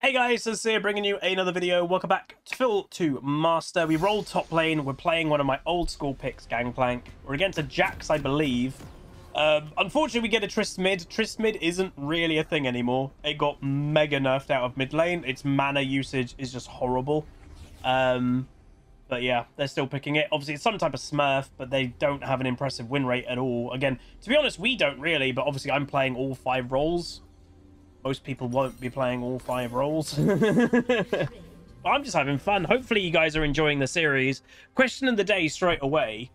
Hey guys, HUZZY bringing you another video. Welcome back to Phil to Master. We rolled top lane. We're playing one of my old school picks, GANGPLANK. We're against a Jax, I believe. Unfortunately, we get a Trist mid. Trist mid isn't really a thing anymore. It got mega nerfed out of mid lane. Its mana usage is just horrible. But yeah, they're still picking it. Obviously, it's some type of smurf, but they don't have an impressive win rate at all. Again, to be honest, we don't really, but obviously I'm playing all 5 roles. Most people won't be playing all 5 roles. I'm just having fun. Hopefully you guys are enjoying the series. Question of the day straight away,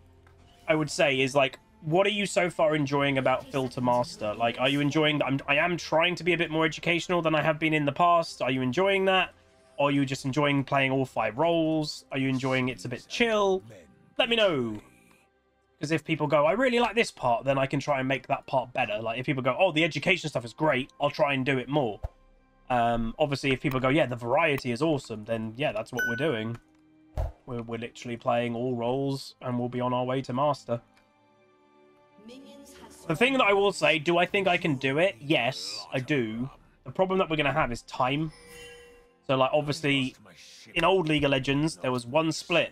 I would say, is like, what are you so far enjoying about Phil to Master? Like, are you enjoying that? I am trying to be a bit more educational than I have been in the past. Are you enjoying that? Or are you just enjoying playing all 5 roles? Are you enjoying it's a bit chill? Let me know. Because if people go, I really like this part, then I can try and make that part better. Like, if people go, oh, the education stuff is great, I'll try and do it more. Obviously, if people go, yeah, the variety is awesome, then, yeah, that's what we're doing. We're literally playing all roles, and we'll be on our way to Master. The thing that I will say, do I think I can do it? Yes, I do. The problem that we're going to have is time. So, like, obviously, in old League of Legends, there was 1 split.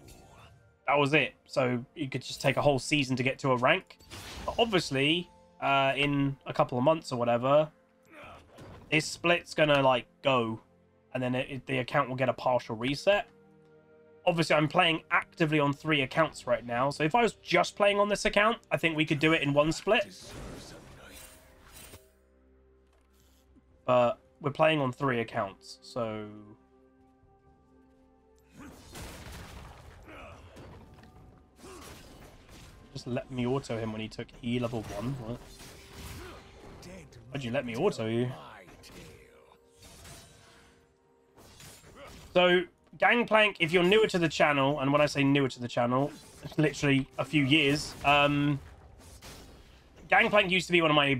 That was it. So you could just take a whole season to get to a rank. But obviously, in a couple of months or whatever, this split's gonna like go, and then the account will get a partial reset. Obviously, I'm playing actively on 3 accounts right now. So if I was just playing on this account, I think we could do it in 1 split. But we're playing on 3 accounts, so. Just let me auto him when he took E level 1. What? Why'd you let me auto you? So, GANGPLANK, if you're newer to the channel, and when I say newer to the channel, it's literally a few years, GANGPLANK used to be one of my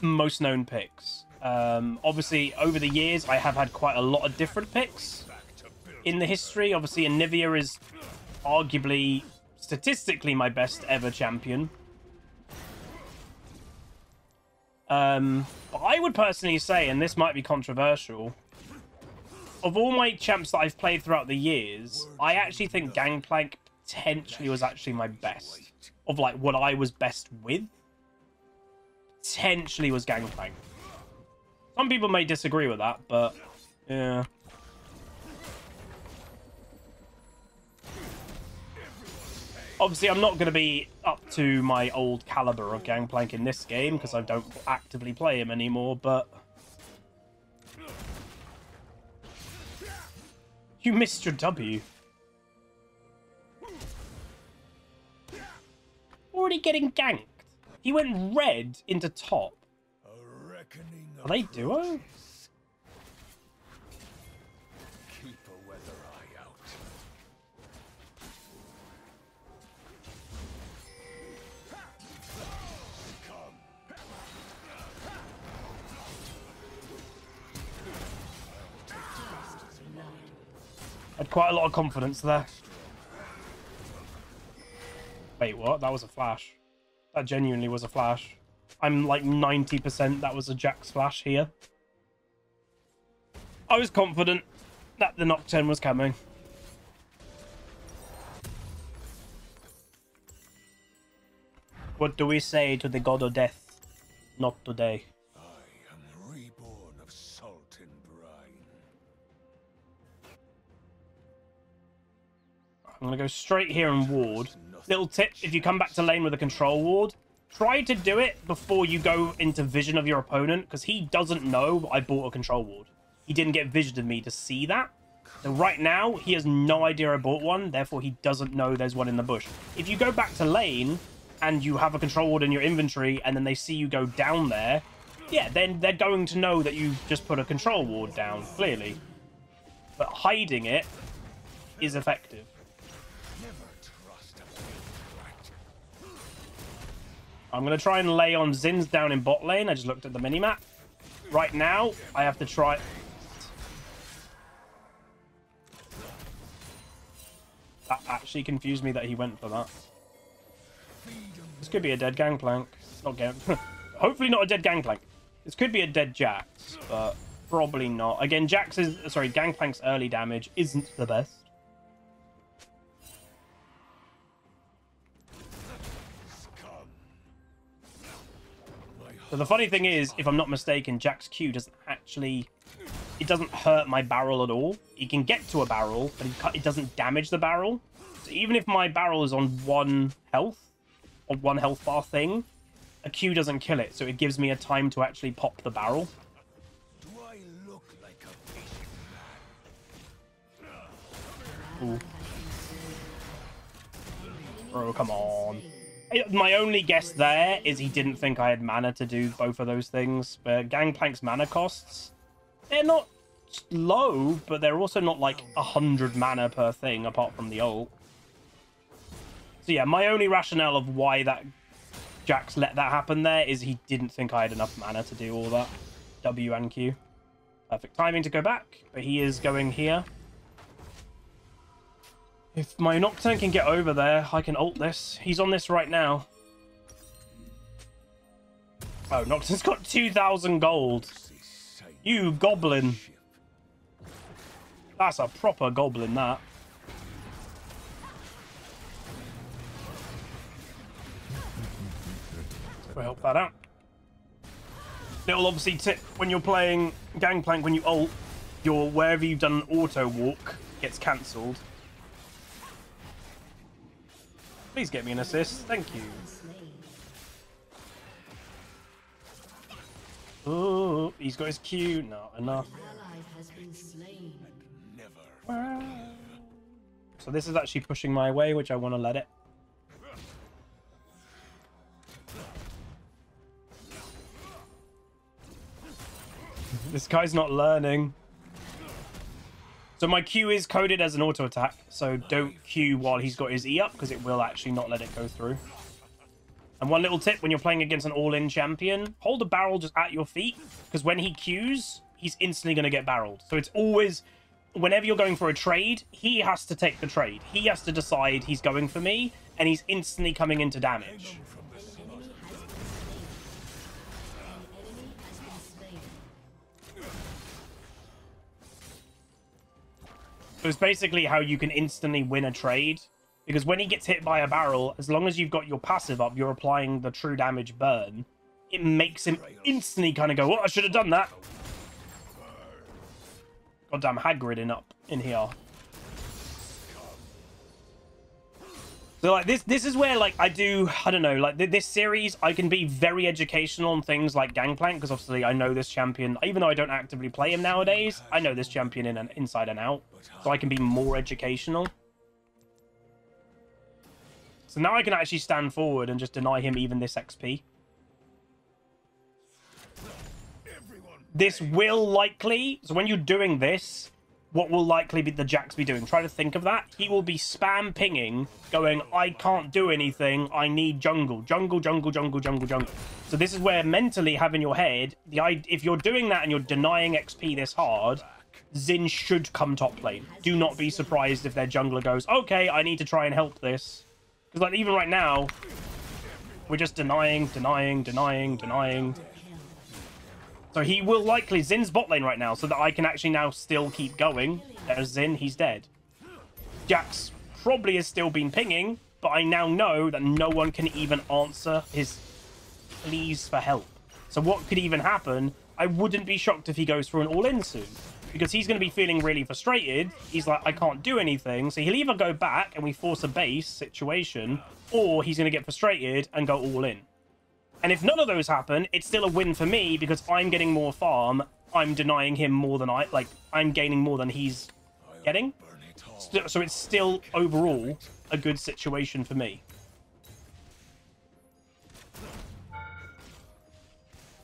most known picks. Obviously, over the years, I have had quite a lot of different picks in the history. Obviously, Anivia is arguably, statistically, my best ever champion. But I would personally say, and this might be controversial, of all my champs that I've played throughout the years, I actually think GANGPLANK potentially was actually my best. Of like what I was best with, potentially was GANGPLANK. Some people may disagree with that, but yeah. Obviously, I'm not going to be up to my old caliber of GANGPLANK in this game because I don't actively play him anymore, but. You missed your W. Already getting ganked. He went red into top. Are they duo? Had quite a lot of confidence there. Wait, what? That was a flash. That genuinely was a flash. I'm like 90% that was a Jax flash here. I was confident that the Nocturne was coming. What do we say to the god of death? Not today. I'm going to go straight here and ward. Little tip, if you come back to lane with a control ward, try to do it before you go into vision of your opponent, because he doesn't know I bought a control ward. He didn't get vision of me to see that. So right now, he has no idea I bought one, therefore he doesn't know there's one in the bush. If you go back to lane and you have a control ward in your inventory and then they see you go down there, yeah, then they're going to know that you just put a control ward down, clearly. But hiding it is effective. I'm going to try and lay on Zin's down in bot lane. I just looked at the minimap. Right now, I have to try. That actually confused me that he went for that. This could be a dead GANGPLANK. Not Hopefully not a dead GANGPLANK. This could be a dead Jax, but Probably not. Again, Gangplank's early damage isn't the best. So the funny thing is, if I'm not mistaken, Jack's Q doesn't actually... It doesn't hurt my barrel at all. He can get to a barrel, but it doesn't damage the barrel. So even if my barrel is on 1 health, or 1 health bar thing, a Q doesn't kill it. So it gives me a time to actually pop the barrel. Do I look like a patient man? Ooh. Oh, come on. My only guess there is he didn't think I had mana to do both of those things. But Gangplank's mana costs, they're not low, but they're also not like 100 mana per thing apart from the ult. So yeah, my only rationale of why that Jax let that happen there is he didn't think I had enough mana to do all that. W and Q. Perfect timing to go back, but he is going here. If my Nocturne can get over there, I can ult this. He's on this right now. Oh, Nocturne's got 2,000 gold. You goblin. That's a proper goblin, that. We'll help that out. Little obviously tip when you're playing Gangplank, when you ult, wherever you've done an auto walk gets cancelled. Please get me an assist. Thank you. Oh, he's got his Q. Not enough. So this is actually pushing my way, which I want to let it. This guy's not learning. So my Q is coded as an auto attack, so don't Q while he's got his E up, because it will actually not let it go through. And one little tip when you're playing against an all-in champion, hold a barrel just at your feet, because when he Qs, he's instantly going to get barreled. So it's always, whenever you're going for a trade, he has to take the trade. He has to decide he's going for me, and he's instantly coming into damage. So it's basically how you can instantly win a trade. Because when he gets hit by a barrel, as long as you've got your passive up, you're applying the true damage burn. It makes him instantly kind of go, oh, I should have done that. Goddamn Hagrid in here. So like this is where like I don't know, like this series I can be very educational on things like Gangplank, because obviously I know this champion, even though I don't actively play him nowadays, I know this champion inside and out, so I can be more educational. So now I can actually stand forward and just deny him even this XP. This will likely, so when you're doing this, what will likely be the Jax be doing? Try to think of that. He will be spam pinging, going, I can't do anything. I need jungle. Jungle, jungle, jungle, jungle, jungle. So this is where mentally have in your head, if you're doing that and you're denying XP this hard, Xin should come top lane. Do not be surprised if their jungler goes, okay, I need to try and help this. Because like even right now, we're just denying. So he will likely... Zin's bot lane right now, so that I can actually now still keep going. There's Xin, he's dead. Jax probably has still been pinging, but I now know that no one can even answer his pleas for help. So what could even happen? I wouldn't be shocked if he goes for an all-in soon. Because he's going to be feeling really frustrated. He's like, I can't do anything. So he'll either go back and we force a base situation, or he's going to get frustrated and go all-in. And if none of those happen, it's still a win for me because I'm getting more farm. I'm denying him more than I'm gaining more than he's getting. So it's still overall a good situation for me.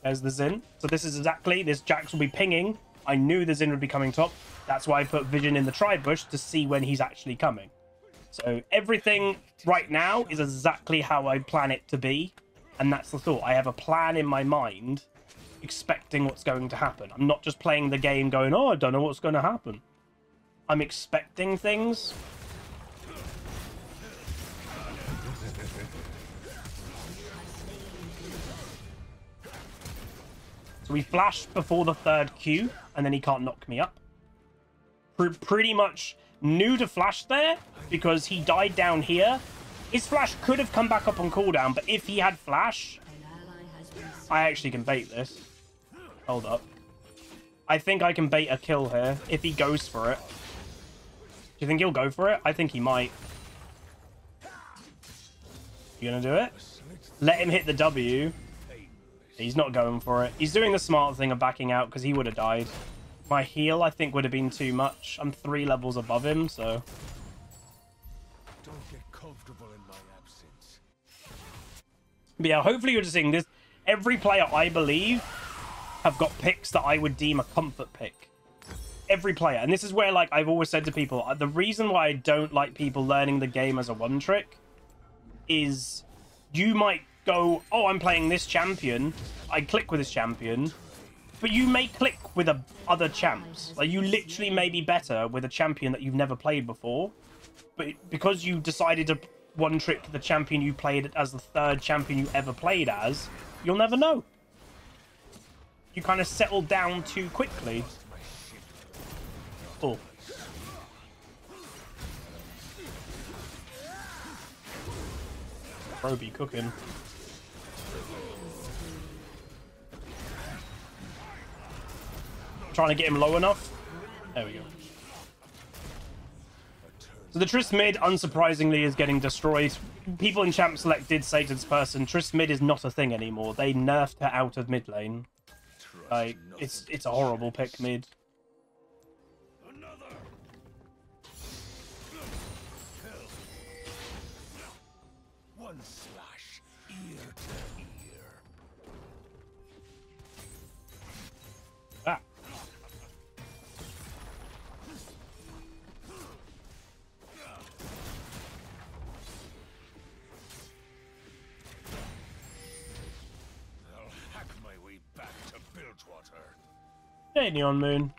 There's the Xin. So this is exactly, this Jax will be pinging. I knew the Xin would be coming top. That's why I put Vision in the tri-bush to see when he's actually coming. So everything right now is exactly how I plan it to be. And that's the thought. I have a plan in my mind, expecting what's going to happen. I'm not just playing the game going, oh, I don't know what's going to happen. I'm expecting things. So we flashed before the third Q. and then he can't knock me up. Pretty much new to flash there because he died down here. His flash could have come back up on cooldown, but if he had flash, I actually can bait this. Hold up. I think I can bait a kill here if he goes for it. Do you think he'll go for it? I think he might. You gonna do it? Let him hit the W. He's not going for it. He's doing the smart thing of backing out because he would have died. My heal, I think, would have been too much. I'm 3 levels above him, so... Don't get comfortable in my absence. But yeah, hopefully you're just seeing this. Every player, I believe, have got picks that I would deem a comfort pick. Every player. And this is where, like, I've always said to people, the reason why I don't like people learning the game as a one-trick is you might go, oh, I'm playing this champion. I click with this champion. But you may click with other champs. Like, you literally may be better with a champion that you've never played before. But because you decided to one-trick the champion you played as the 3rd champion you ever played as, you'll never know. You kind of settle down too quickly. Oh. Roby cooking. Trying to get him low enough. There we go. So the Triss mid, unsurprisingly, is getting destroyed. People in Champ Select did say to this person, Triss mid is not a thing anymore. They nerfed her out of mid lane. Like, it's a horrible pick mid. One slash, ear to ear. Ah. I'll hack my way back to Bilgewater. Hey, Neon Moon.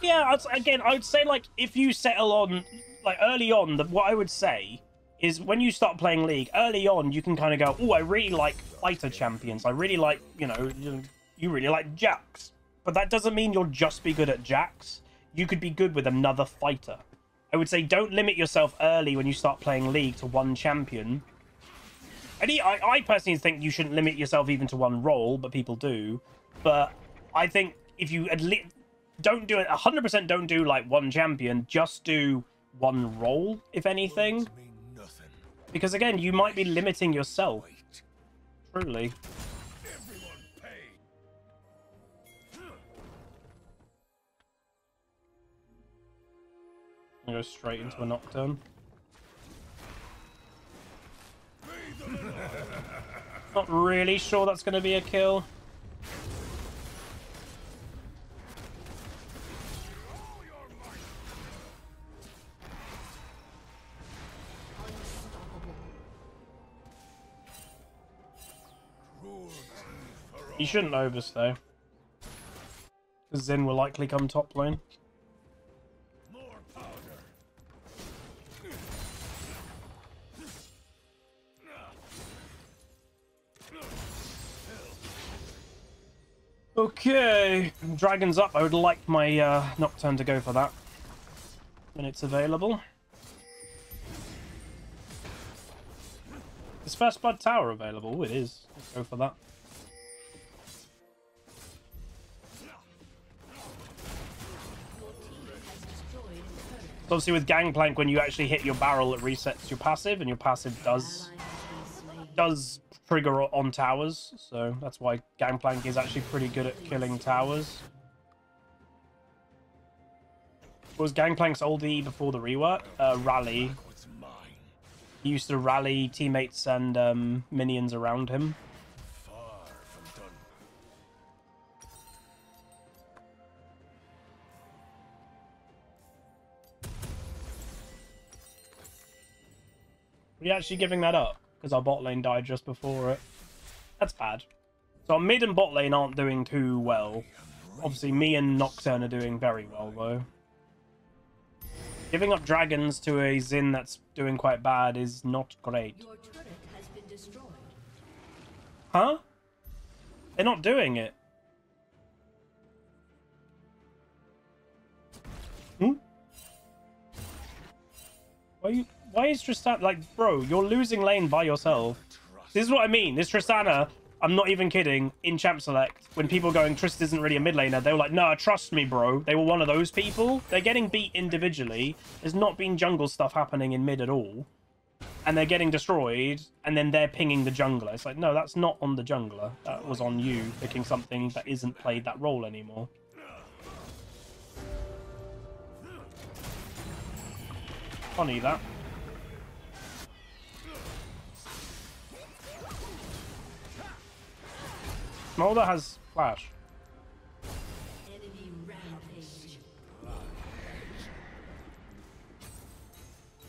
Yeah, again, I would say, like, if you settle on, like, early on, what I would say is when you start playing League, early on, you can kind of go, oh, I really like fighter champions. I really like, you know, you really like Jax. But that doesn't mean you'll just be good at Jax. You could be good with another fighter. I would say don't limit yourself early when you start playing League to one champion. And I personally think you shouldn't limit yourself even to one role, but people do. But I think if you don't do it 100%, don't do like one champion, just do one role, if anything. Because again, you might be limiting yourself. Truly. I'm gonna go straight into a Nocturne. Not really sure that's going to be a kill. You shouldn't overstay. Zin will likely come top lane. Okay, Dragon's up. I would like my Nocturne to go for that when it's available. Is First Blood Tower available? Ooh, it is. Let's go for that. Obviously with Gangplank, when you actually hit your barrel, it resets your passive, and your passive does trigger on towers, so that's why Gangplank is actually pretty good at killing towers. What was Gangplank's old E before the rework? Rally. He used to rally teammates and minions around him. Are you actually giving that up? Because our bot lane died just before it. That's bad. So our mid and bot lane aren't doing too well. Obviously, me and Nocturne are doing very well, though. Giving up dragons to a Xin that's doing quite bad is not great. Your turret has been destroyed. Huh? They're not doing it. Why is Tristana... Like, bro, you're losing lane by yourself. This is what I mean. This Tristana, I'm not even kidding, in Champ Select, when people going, Trist isn't really a mid laner, they were like, nah, trust me, bro. They were one of those people. They're getting beat individually. There's not been jungle stuff happening in mid at all. And they're getting destroyed, and then they're pinging the jungler. It's like, no, that's not on the jungler. That was on you picking something that isn't played that role anymore. Funny, that. Smolder has flash. Enemy rampage.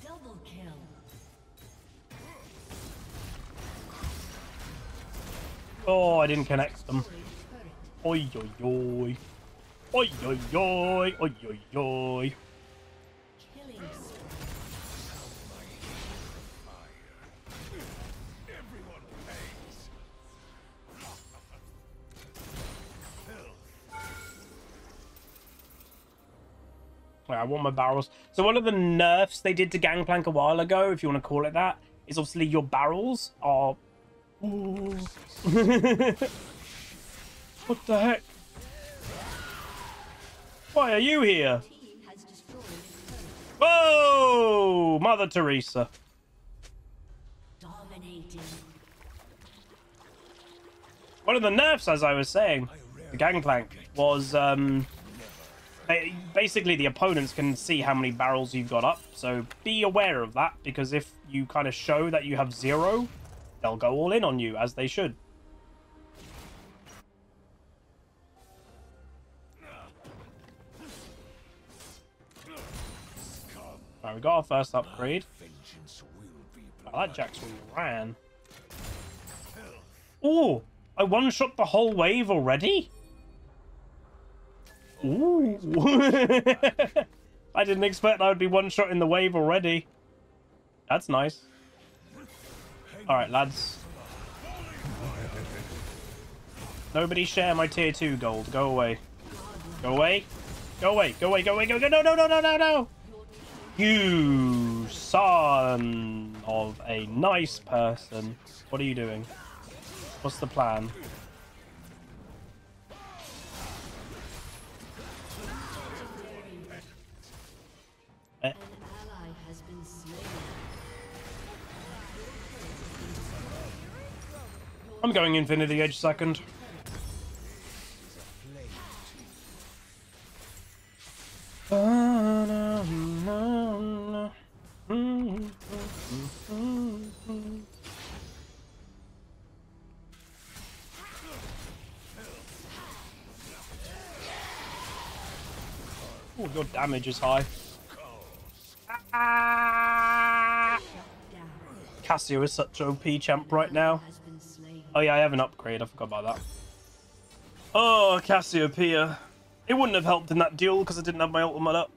Double kill. Oh, I didn't connect them. Oi, oi, oi. Oi, oi, oi. Oi, oi, oi. Killing Everyone pays. Wait, I want my barrels. So one of the nerfs they did to Gangplank a while ago, if you want to call it that, is obviously your barrels are... Ooh. What the heck? Why are you here? team has destroyed a turret. Whoa! Mother Teresa. Dominating. One of the nerfs, as I was saying, the Gangplank, was... basically, the opponents can see how many barrels you've got up, so be aware of that, because if you kind of show that you have 0, they'll go all in on you, as they should. Alright, we got our first upgrade. Vengeance will be Wow, that Jax really ran. Oh, I one-shot the whole wave already? Ooh. I didn't expect I would be one-shot in the wave already. That's nice. Alright, lads. Nobody share my tier 2 gold. Go away. Go away. Go away. Go away. Go away. Go, go. No, no, no, no, no, no. You son of a nice person. What are you doing? What's the plan? An ally has been slain. I'm going Infinity Edge second. Oh, your damage is high. Cassio is such OP champ right now. Has been slain. Oh yeah, I have an upgrade. I forgot about that. Oh, Cassiopeia. It wouldn't have helped in that duel because I didn't have my ultimate up.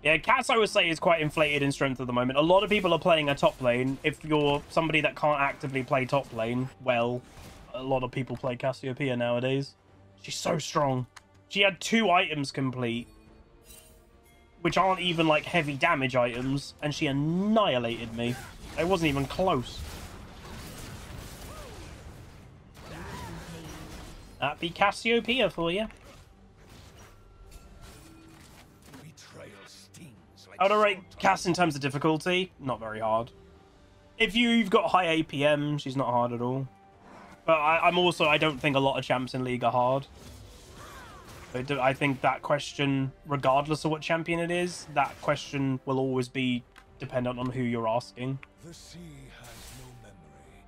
Yeah, Cass, I would say, is quite inflated in strength at the moment. A lot of people are playing a top lane. If you're somebody that can't actively play top lane, well, a lot of people play Cassiopeia nowadays. She's so strong. She had 2 items complete, which aren't even, like, heavy damage items, and she annihilated me. It wasn't even close. That'd be Cassiopeia for you. betrayal stings like I would rate salt. Cass in terms of difficulty, not very hard. If you've got high APM, she's not hard at all. But I don't think a lot of champs in League are hard. I think that question, regardless of what champion it is, that question will always be dependent on who you're asking. The sea has no memory,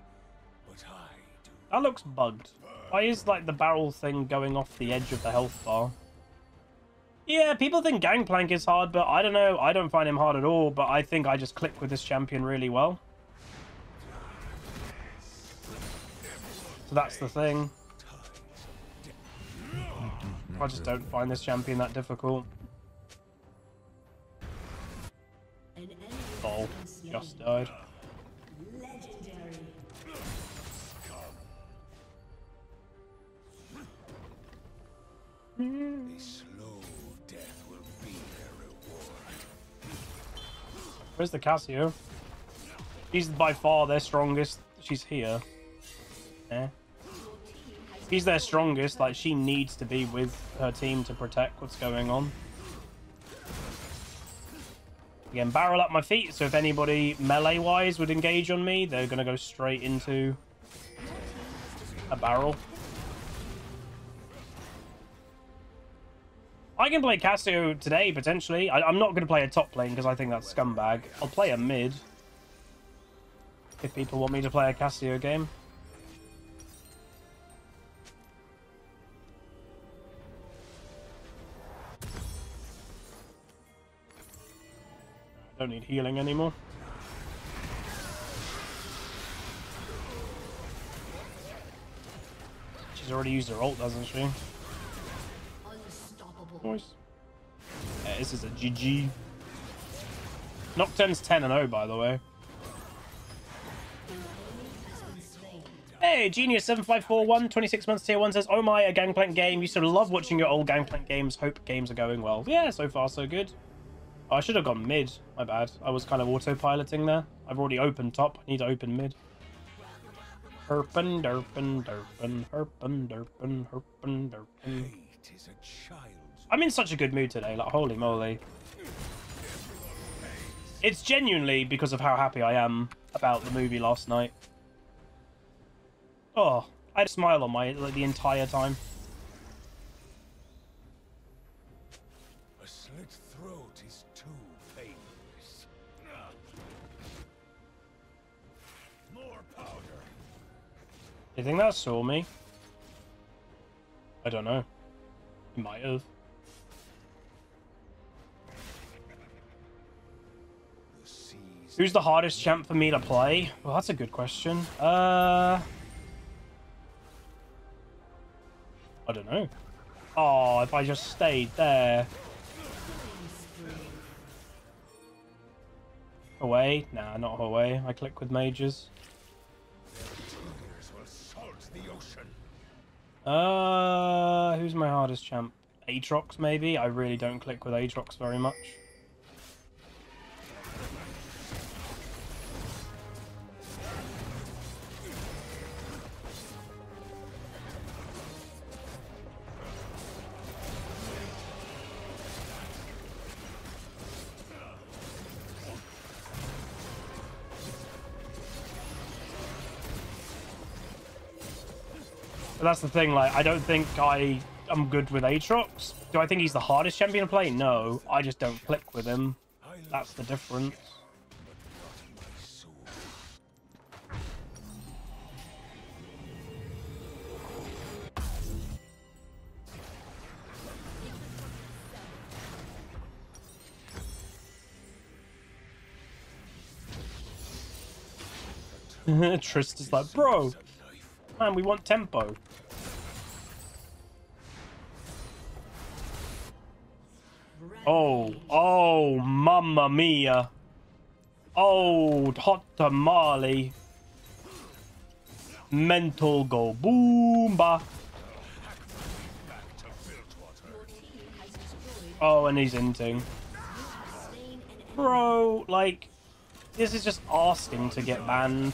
but I do. That looks bugged. Why is, like, the barrel thing going off the edge of the health bar? Yeah, people think Gangplank is hard, but I don't know. I don't find him hard at all, but I think I just click with this champion really well. So that's the thing. I just don't find this champion that difficult. An enemy Oh, has been slain. just died. Legendary. A slow death will be their reward. Where's the Cassio? She's by far their strongest. She's here. Yeah. She's their strongest. Like, she needs to be with her team to protect what's going on. Again, barrel up my feet, so if anybody melee-wise would engage on me, they're going to go straight into a barrel. I can play Cassio today, potentially. I'm not going to play a top lane, because I think that's scumbag. I'll play a mid. If people want me to play a Cassio game. I don't need healing anymore. She's already used her ult, doesn't she? Nice. Yeah, this is a GG. Nocturne's 10-0, by the way. Hey, Genius7541, 26 months tier 1 says, "Oh my, a Gangplank game. Used to love watching your old Gangplank games. Hope games are going well." Yeah, so far so good. Oh, I should have gone mid. My bad. I was kind of autopiloting there. I've already opened top. I need to open mid. Herpin, derpin, derpin, herpin, derpin, herpin, derpin. I'm in such a good mood today. Like, holy moly. It's genuinely because of how happy I am about the movie last night. Oh, I had a smile on my the entire time. A slit throat is too painless. More powder. Do you think that saw me? I don't know. It might have. Who's the hardest champ for me to play? Well, that's a good question. I don't know. Oh, if I just stayed there. Away? Nah, not away. I click with mages. Who's my hardest champ? Aatrox, maybe? I really don't click with Aatrox very much. But that's the thing, like, I don't think I'm good with Aatrox. Do I think he's the hardest champion to play? No, I just don't click with him. That's the difference. Trist is like, bro, man, we want tempo. Oh, mamma mia. Oh, hot tamale. Mental go boomba. Oh, and he's inting. Bro, like, this is just asking to get banned.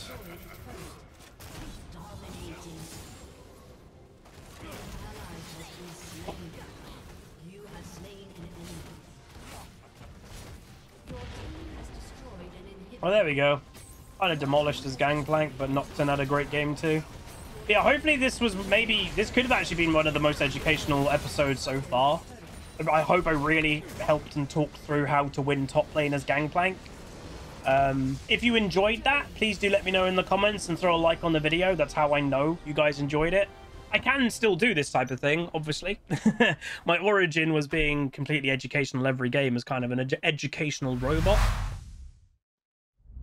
Oh, there we go. Kind of demolished his Gangplank, but Nocturne had a great game too. Yeah, hopefully this could have actually been one of the most educational episodes so far. I hope I really helped and talked through how to win top lane as Gangplank. If you enjoyed that, please do let me know in the comments and throw a like on the video. That's how I know you guys enjoyed it. I can still do this type of thing, obviously. My origin was being completely educational every game as kind of an educational robot.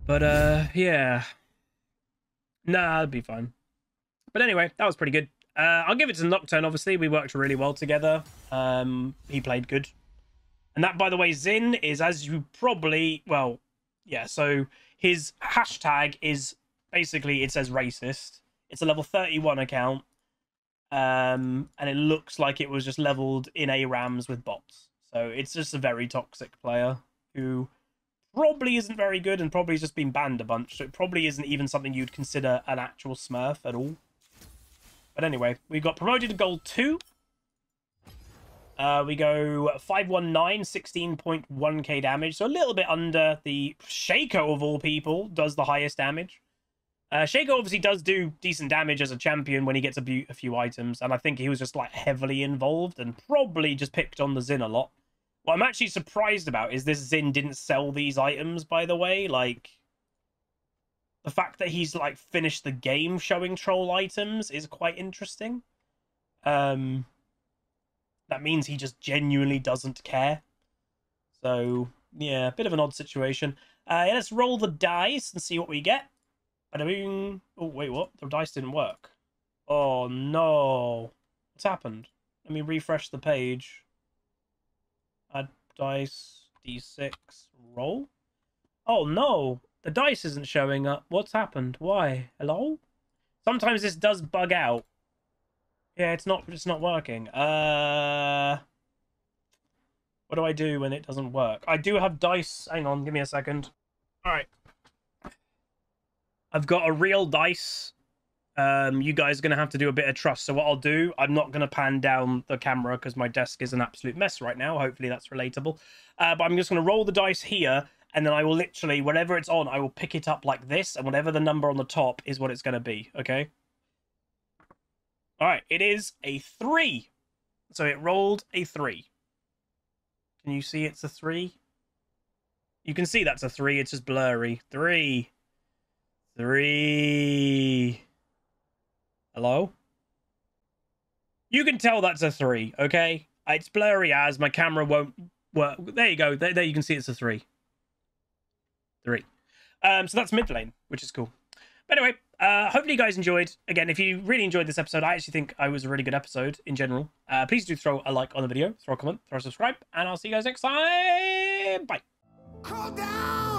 But, yeah. Nah, it'd be fine. But anyway, that was pretty good. I'll give it to Nocturne, obviously. We worked really well together. He played good. And that, by the way, Zin is, as you probably... Well, yeah, so his hashtag is basically, it says racist. It's a level 31 account. And it looks like it was just leveled in ARAMs with bots. So it's just a very toxic player who probably isn't very good and probably has just been banned a bunch. So it probably isn't even something you'd consider an actual smurf at all. But anyway, we got promoted to Gold 2. We go 519, 16.1k damage. So a little bit under the Shaco of all people does the highest damage. Shaco obviously does do decent damage as a champion when he gets a few items. And I think he was just like heavily involved and probably just picked on the Xin a lot. What I'm actually surprised about is this Xin didn't sell these items, by the way. Like, the fact that he's like finished the game showing troll items is quite interesting. That means he just genuinely doesn't care. So, yeah, a bit of an odd situation. Yeah, let's roll the dice and see what we get. Oh, wait, what? The dice didn't work. Oh, no. What's happened? Let me refresh the page. Add dice, d6, roll. Oh, no. The dice isn't showing up. What's happened? Why? Hello? Sometimes this does bug out. Yeah, it's not working. What do I do when it doesn't work? I do have dice. Hang on, give me a second. All right. I've got a real dice. You guys are going to have to do a bit of trust. So what I'll do, I'm not going to pan down the camera because my desk is an absolute mess right now. Hopefully that's relatable. But I'm just going to roll the dice here. And then I will literally, whatever it's on, I will pick it up like this. And whatever the number on the top is what it's going to be. Okay? All right. It is a 3. So it rolled a 3. Can you see it's a 3? You can see that's a 3. It's just blurry. 3. Hello? You can tell that's a 3, okay? It's blurry as my camera won't work. There you go. There you can see it's a 3. 3. So that's mid lane, which is cool. But anyway, hopefully you guys enjoyed. Again, if you really enjoyed this episode, I actually think it was a really good episode in general. Please do throw a like on the video, throw a comment, throw a subscribe, and I'll see you guys next time. Bye. Call down!